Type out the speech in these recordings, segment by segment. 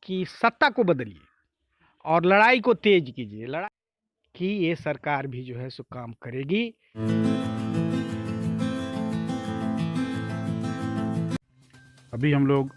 कि सत्ता को बदलिए और लड़ाई को तेज कीजिए। लड़ाई कि ये सरकार भी जो है सो काम करेगी। अभी हम लोग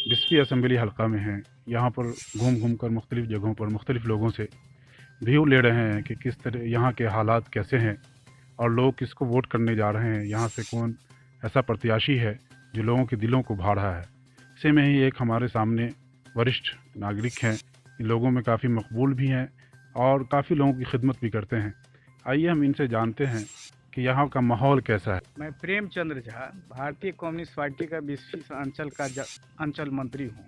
बिस्फी असेंबली हल्का में हैं। यहाँ पर घूम घूम कर मुख्तलिफ़ जगहों पर मुख्तलिफ़ लोगों से व्यू ले रहे हैं कि किस तरह यहाँ के हालात कैसे हैं और लोग किसको वोट करने जा रहे हैं, यहाँ से कौन ऐसा प्रत्याशी है जो लोगों के दिलों को भा रहा है। ऐसे में ही एक हमारे सामने वरिष्ठ नागरिक हैं, इन लोगों में काफ़ी मकबूल भी हैं और काफ़ी लोगों की खिदमत भी करते हैं। आइए हम इनसे जानते हैं कि यहाँ का माहौल कैसा है। मैं प्रेमचंद्र झा, भारतीय कम्युनिस्ट पार्टी का बिस्फी अंचल का अंचल मंत्री हूँ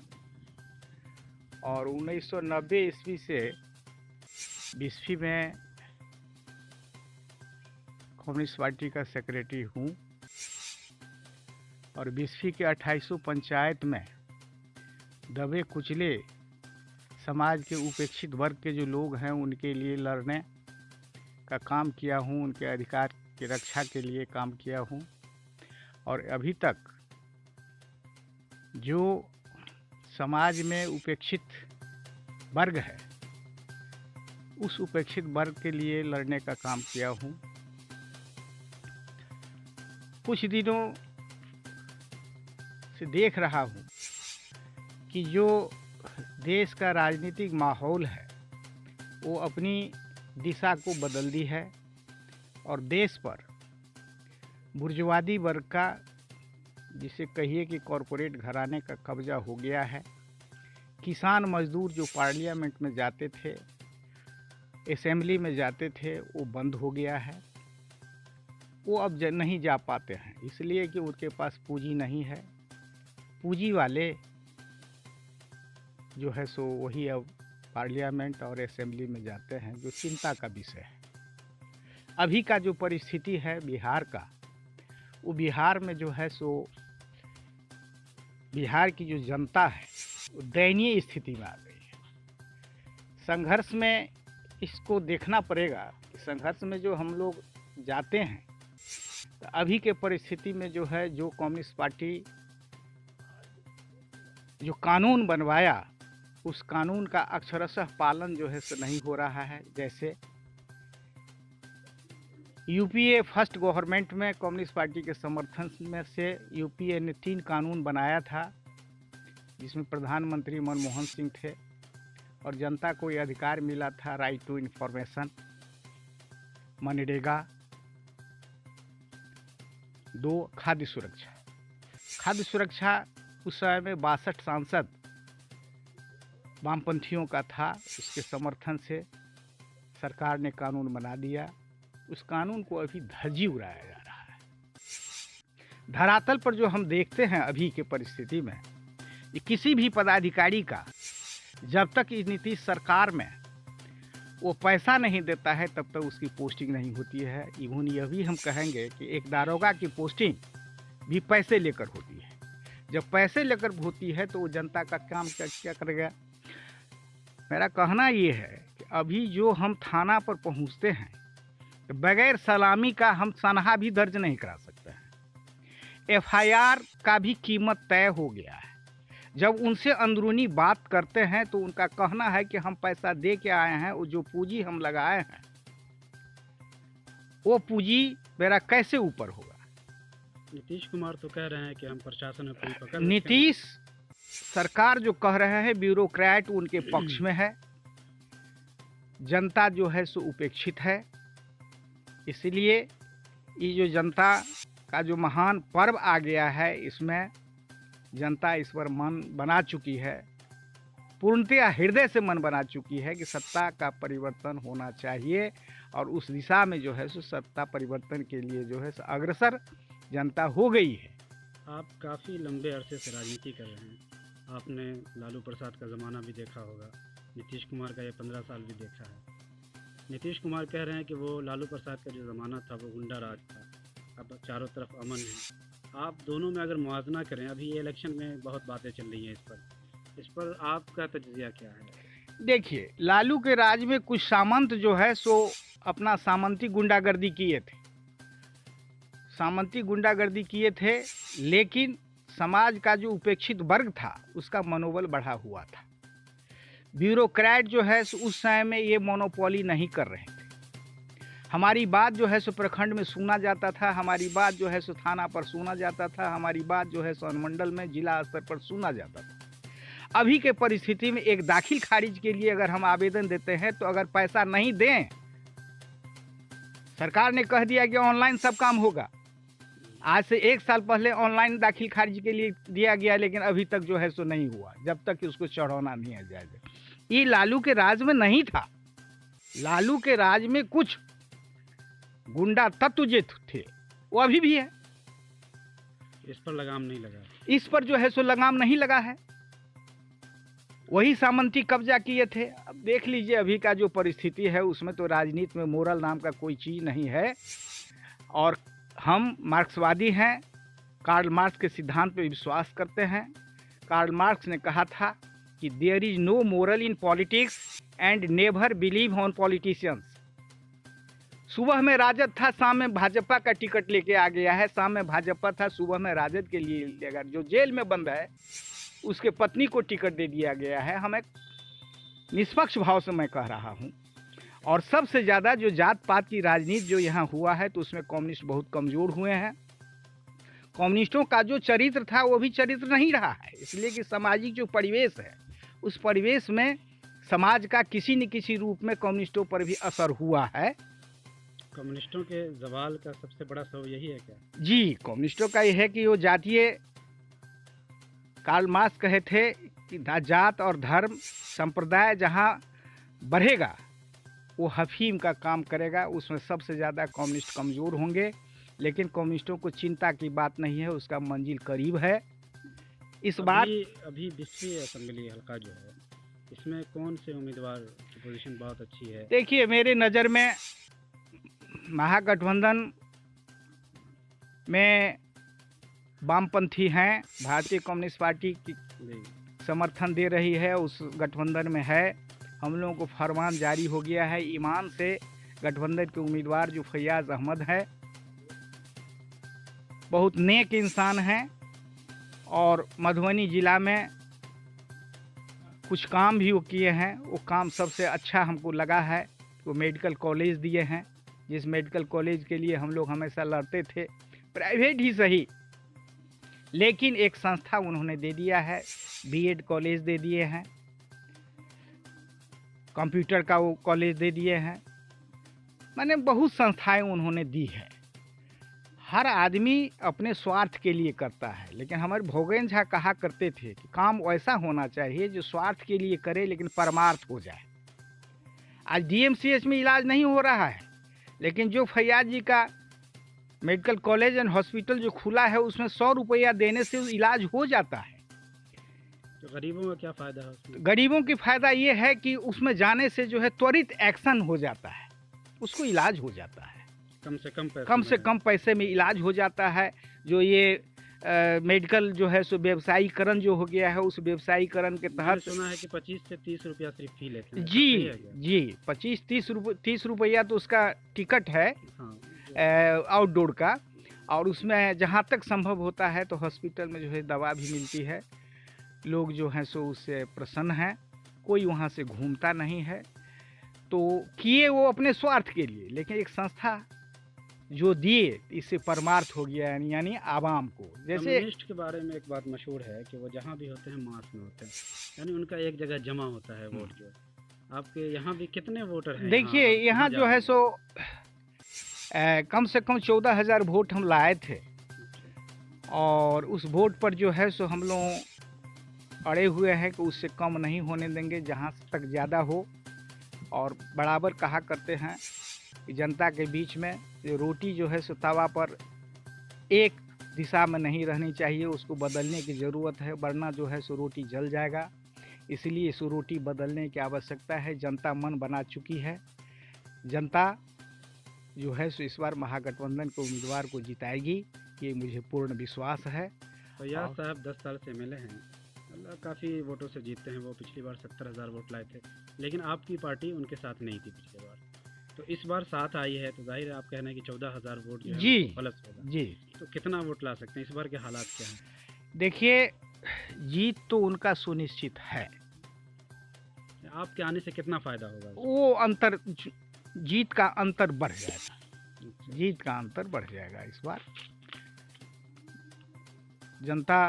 और 1990 ईस्वी से बिस्फी में कम्युनिस्ट पार्टी का सेक्रेटरी हूँ और बिस्फी के 2800 पंचायत में दबे कुचले समाज के उपेक्षित वर्ग के जो लोग हैं उनके लिए लड़ने का काम किया हूँ, उनके अधिकार की रक्षा के लिए काम किया हूँ। और अभी तक जो समाज में उपेक्षित वर्ग है उस उपेक्षित वर्ग के लिए लड़ने का काम किया हूँ। कुछ दिनों से देख रहा हूँ कि जो देश का राजनीतिक माहौल है वो अपनी दिशा को बदल दी है और देश पर बुर्जुआदी वर्ग का, जिसे कहिए कि कॉरपोरेट घराने का कब्जा हो गया है। किसान मजदूर जो पार्लियामेंट में जाते थे, असेंबली में जाते थे, वो बंद हो गया है। वो अब नहीं जा पाते हैं इसलिए कि उनके पास पूंजी नहीं है। पूंजी वाले जो है सो वही अब पार्लियामेंट और असेंबली में जाते हैं, जो चिंता का विषय है। अभी का जो परिस्थिति है बिहार का, वो बिहार में जो है सो बिहार की जो जनता है वो दयनीय स्थिति में आ गई है। संघर्ष में इसको देखना पड़ेगा कि संघर्ष में जो हम लोग जाते हैं तो अभी के परिस्थिति में जो है, जो कम्युनिस्ट पार्टी जो कानून बनवाया उस कानून का अक्षरशः पालन जो है सो नहीं हो रहा है। जैसे यूपीए फर्स्ट गवर्नमेंट में कम्युनिस्ट पार्टी के समर्थन में से यूपीए ने 3 कानून बनाया था जिसमें प्रधानमंत्री मनमोहन सिंह थे और जनता को ये अधिकार मिला था, राइट टू इंफॉर्मेशन, मनरेगा, 2 खाद्य सुरक्षा। खाद्य सुरक्षा उस समय में 62 सांसद वामपंथियों का था, उसके समर्थन से सरकार ने कानून बना दिया। उस कानून को अभी धज्जी उड़ाया जा रहा है। धरातल पर जो हम देखते हैं अभी के परिस्थिति में, ये किसी भी पदाधिकारी का जब तक इस नीतीश सरकार में वो पैसा नहीं देता है तब तक उसकी पोस्टिंग नहीं होती है। इवन यह भी हम कहेंगे कि एक दारोगा की पोस्टिंग भी पैसे लेकर होती है। जब पैसे लेकर होती है तो वो जनता का काम क्या करेगा। मेरा कहना ये है कि अभी जो हम थाना पर पहुंचते हैं तो बगैर सलामी का हम सनहा भी दर्ज नहीं करा सकते हैं। एफआईआर का भी कीमत तय हो गया है। जब उनसे अंदरूनी बात करते हैं तो उनका कहना है कि हम पैसा दे के आए हैं, वो जो पूंजी हम लगाए हैं वो पूंजी मेरा कैसे ऊपर होगा। नीतीश कुमार तो कह रहे हैं कि हम प्रशासन में पूरी पकड़। नीतीश सरकार जो कह रहे हैं ब्यूरोक्रेट उनके पक्ष में है, जनता जो है सो उपेक्षित है। इसलिए ये जो जनता का जो महान पर्व आ गया है, इसमें जनता इस पर मन बना चुकी है, पूर्णतया हृदय से मन बना चुकी है कि सत्ता का परिवर्तन होना चाहिए और उस दिशा में जो है सो सत्ता परिवर्तन के लिए जो है अग्रसर जनता हो गई है। आप काफ़ी लंबे अरसे से राजनीति कर रहे हैं, आपने लालू प्रसाद का ज़माना भी देखा होगा, नीतीश कुमार का ये 15 साल भी देखा है। नीतीश कुमार कह रहे हैं कि वो लालू प्रसाद का जो ज़माना था वो गुंडा राज था, अब चारों तरफ अमन है। आप दोनों में अगर मुआवजा करें, अभी ये इलेक्शन में बहुत बातें चल रही हैं इस पर आपका तजज़िया क्या है? देखिए, लालू के राज में कुछ सामंत जो है सो अपना सामंती गुंडागर्दी किए थे, लेकिन समाज का जो उपेक्षित वर्ग था उसका मनोबल बढ़ा हुआ था। ब्यूरोक्रेट जो है सो उस समय में ये मोनोपोली नहीं कर रहे थे। हमारी बात जो है सो प्रखंड में सुना जाता था, हमारी बात जो है सो थाना पर सुना जाता था, हमारी बात जो है सो अनुमंडल में जिला स्तर पर सुना जाता था। अभी के परिस्थिति में एक दाखिल खारिज के लिए अगर हम आवेदन देते हैं तो अगर पैसा नहीं दें, सरकार ने कह दिया कि ऑनलाइन सब काम होगा। आज से 1 साल पहले ऑनलाइन दाखिल खारिज के लिए दिया गया, लेकिन अभी तक जो है सो नहीं हुआ, जब तक कि उसको चढ़ाना नहीं आ जाएगा। ये लालू के राज में नहीं था। लालू के राज में कुछ गुंडा तत्व जो थे वो अभी भी है। इस पर लगाम नहीं लगा। इस पर जो है सो लगाम नहीं लगा है। वही सामंती कब्जा किए थे। अब देख लीजिए अभी का जो परिस्थिति है उसमें तो राजनीति में मोरल नाम का कोई चीज़ नहीं है। और हम मार्क्सवादी हैं, कार्ल मार्क्स के सिद्धांत पर विश्वास करते हैं। कार्ल मार्क्स ने कहा था कि there is no moral in politics and never believe on politicians. सुबह में राजद था, शाम में भाजपा का टिकट लेके आ गया है। शाम में भाजपा था, सुबह में राजद के लिए। अगर जो जेल में बंद है उसके पत्नी को टिकट दे दिया गया है। हम एक निष्पक्ष भाव से मैं कह रहा हूँ। और सबसे ज़्यादा जो जात पात की राजनीति जो यहाँ हुआ है तो उसमें कम्युनिस्ट बहुत कमज़ोर हुए हैं। कम्युनिस्टों का जो चरित्र था वो भी चरित्र नहीं रहा है, इसलिए कि सामाजिक जो परिवेश है उस परिवेश में समाज का किसी न किसी रूप में कम्युनिस्टों पर भी असर हुआ है। कम्युनिस्टों के जवाल का सबसे बड़ा सबब यही है क्या? जी, कम्युनिस्टों का यह है कि वो जातीय, कार्ल मार्क्स कहे थे कि जात और धर्म संप्रदाय जहाँ बढ़ेगा वो हफीम का काम करेगा। उसमें सबसे ज़्यादा कम्युनिस्ट कमज़ोर होंगे, लेकिन कम्युनिस्टों को चिंता की बात नहीं है, उसका मंजिल करीब है। इस बार अभी 20वीं असेंबली हल्का जो है इसमें कौन से उम्मीदवार की पोजीशन बहुत अच्छी है? देखिए, मेरे नज़र में महागठबंधन में वामपंथी हैं, भारतीय कम्युनिस्ट पार्टी की समर्थन दे रही है, उस गठबंधन में है। हम लोगों को फरमान जारी हो गया है ईमान से। गठबंधन के उम्मीदवार जो फैयाज़ अहमद है, बहुत नेक इंसान हैं और मधुबनी ज़िला में कुछ काम भी वो किए हैं। वो काम सबसे अच्छा हमको लगा है। वो मेडिकल कॉलेज दिए हैं, जिस मेडिकल कॉलेज के लिए हम लोग हमेशा लड़ते थे, प्राइवेट ही सही, लेकिन एक संस्था उन्होंने दे दिया है। बीएड कॉलेज दे दिए हैं, कंप्यूटर का वो कॉलेज दे दिए हैं, माने बहुत संस्थाएं उन्होंने दी है। हर आदमी अपने स्वार्थ के लिए करता है, लेकिन हमारे भोगेन झा कहा करते थे कि काम वैसा होना चाहिए जो स्वार्थ के लिए करे लेकिन परमार्थ हो जाए। आज डीएमसीएच में इलाज नहीं हो रहा है, लेकिन जो फैयाज जी का मेडिकल कॉलेज एंड हॉस्पिटल जो खुला है उसमें 100 रुपया देने से इलाज हो जाता है। तो गरीबों का क्या फ़ायदा है उसमें? गरीबों की फ़ायदा ये है कि उसमें जाने से जो है त्वरित एक्शन हो जाता है, उसको इलाज हो जाता है। कम से कम पैसे में इलाज हो जाता है। जो ये मेडिकल जो है सो व्यवसायीकरण जो हो गया है, उस व्यवसायीकरण के तहत सुना है कि 25 से 30 रुपया सिर्फ फी लेते हैं। जी 25-30 रुपया तो उसका टिकट है हाँ, आउटडोर का। और उसमें जहाँ तक संभव होता है तो हॉस्पिटल में जो है दवा भी मिलती है। लोग जो हैं सो उससे प्रसन्न हैं, कोई वहाँ से घूमता नहीं है। तो किए वो अपने स्वार्थ के लिए, लेकिन एक संस्था जो दिए इससे परमार्थ हो गया, यानी आवाम को। जैसे कम्युनिस्ट के बारे में एक बात मशहूर है कि वो जहाँ भी होते हैं मास में होते हैं, यानी उनका एक जगह जमा होता है वोट। जो आपके यहाँ भी कितने वोटर हैं? देखिए यहाँ जो है सो कम से कम 14,000 वोट हम लाए थे, और उस वोट पर जो है सो हम लोग अड़े हुए हैं कि उससे कम नहीं होने देंगे, जहाँ तक ज़्यादा हो। और बराबर कहा करते हैं कि जनता के बीच में जो रोटी जो है सो तवा पर एक दिशा में नहीं रहनी चाहिए, उसको बदलने की ज़रूरत है, वरना जो है सो रोटी जल जाएगा। इसलिए इस रोटी बदलने की आवश्यकता है। जनता मन बना चुकी है। जनता जो है सो इस बार महागठबंधन के उम्मीदवार को जिताएगी, ये मुझे पूर्ण विश्वास है। फैयाज साहब 10 साल से एमएलए हैं, काफ़ी वोटों से जीतते हैं। वो पिछली बार 70,000 वोट लाए थे, लेकिन आपकी पार्टी उनके साथ नहीं थी पिछली बार। तो इस बार साथ आई है, तो जाहिर है आप कहना है कि 14,000 वोट जो है जी प्लस होगा। जी। तो कितना वोट ला सकते हैं? इस बार के हालात क्या हैं? देखिए, जीत तो उनका सुनिश्चित है। आपके आने से कितना फ़ायदा होगा? वो अंतर जीत का अंतर बढ़ जाएगा, जीत का अंतर बढ़ जाएगा इस बार। जनता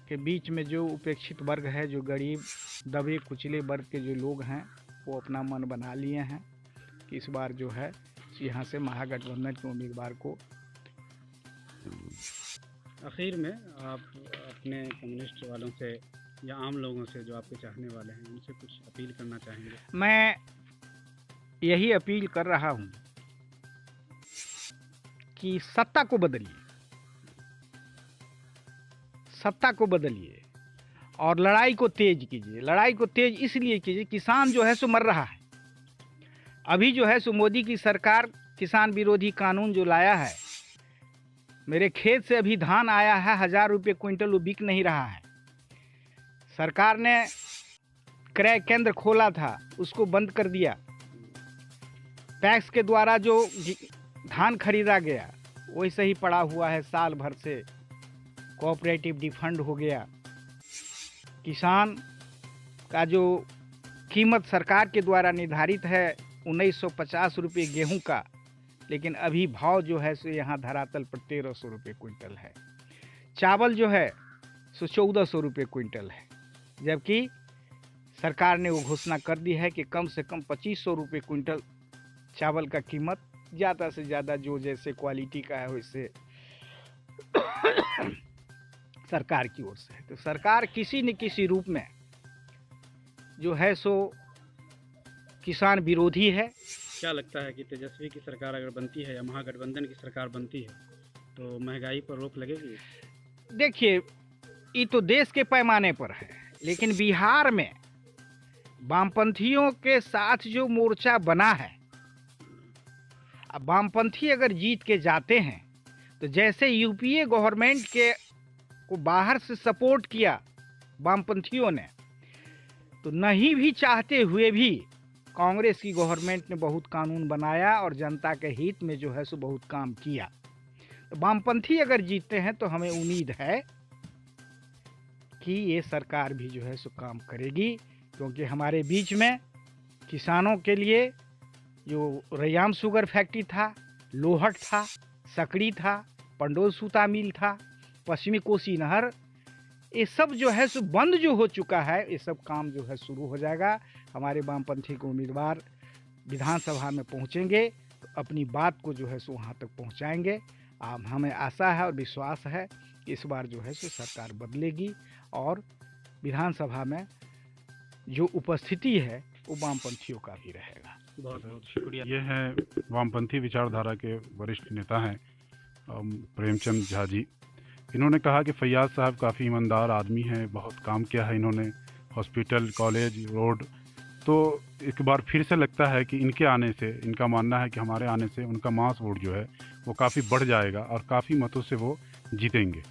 के बीच में जो उपेक्षित वर्ग है, जो गरीब दबे कुचले वर्ग के जो लोग हैं, वो अपना मन बना लिए हैं कि इस बार जो है यहाँ से महागठबंधन के उम्मीदवार को। आखिर में आप अपने कम्युनिस्ट वालों से या आम लोगों से जो आपके चाहने वाले हैं उनसे कुछ अपील करना चाहेंगे? मैं यही अपील कर रहा हूँ कि सत्ता को बदलिए, सत्ता को बदलिए और लड़ाई को तेज कीजिए। लड़ाई को तेज इसलिए कीजिए, किसान जो है सो मर रहा है। अभी जो है सो मोदी की सरकार किसान विरोधी कानून जो लाया है, मेरे खेत से अभी धान आया है 1000 रुपये क्विंटल, वो बिक नहीं रहा है। सरकार ने क्रय केंद्र खोला था, उसको बंद कर दिया। पैक्स के द्वारा जो धान खरीदा गया वैसे ही पड़ा हुआ है साल भर से। कोऑपरेटिव डिफंड हो गया। किसान का जो कीमत सरकार के द्वारा निर्धारित है 1950 रुपये गेहूं का, लेकिन अभी भाव जो है सो यहाँ धरातल पर 1300 रुपये क्विंटल है। चावल जो है सो 1400 रुपये क्विंटल है, जबकि सरकार ने वो घोषणा कर दी है कि कम से कम 2500 रुपये क्विंटल चावल का कीमत, ज़्यादा से ज़्यादा जो जैसे क्वालिटी का है वैसे सरकार की ओर से है। तो सरकार किसी न किसी रूप में जो है सो किसान विरोधी है। क्या लगता है कि तेजस्वी की सरकार अगर बनती है या महागठबंधन की सरकार बनती है तो महंगाई पर रोक लगेगी? देखिए, ये तो देश के पैमाने पर है, लेकिन बिहार में वामपंथियों के साथ जो मोर्चा बना है, अब वामपंथी अगर जीत के जाते हैं तो जैसे यूपीए गवर्नमेंट के को बाहर से सपोर्ट किया वामपंथियों ने, तो नहीं भी चाहते हुए भी कांग्रेस की गवर्नमेंट ने बहुत कानून बनाया और जनता के हित में जो है सो बहुत काम किया। तो वामपंथी अगर जीतते हैं तो हमें उम्मीद है कि ये सरकार भी जो है सो काम करेगी, क्योंकि हमारे बीच में किसानों के लिए जो रैयाम शुगर फैक्ट्री था, लोहट था, सकड़ी था, पंडोल सूता मिल था, पश्चिमी कोसी नहर, ये सब जो है सो बंद जो हो चुका है, ये सब काम जो है शुरू हो जाएगा। हमारे वामपंथी के उम्मीदवार विधानसभा में पहुंचेंगे तो अपनी बात को जो है सो वहाँ तक पहुंचाएंगे। हमें आशा है और विश्वास है कि इस बार जो है सो सरकार बदलेगी और विधानसभा में जो उपस्थिति है वो वामपंथियों का भी रहेगा। बहुत बहुत शुक्रिया। ये हैं वामपंथी विचारधारा के वरिष्ठ नेता हैं प्रेमचंद झा जी। इन्होंने कहा कि फैयाज साहब काफ़ी ईमानदार आदमी हैं, बहुत काम किया है इन्होंने, हॉस्पिटल, कॉलेज, रोड। तो एक बार फिर से लगता है कि इनके आने से, इनका मानना है कि हमारे आने से उनका मास वोट जो है वो काफ़ी बढ़ जाएगा और काफ़ी मतों से वो जीतेंगे।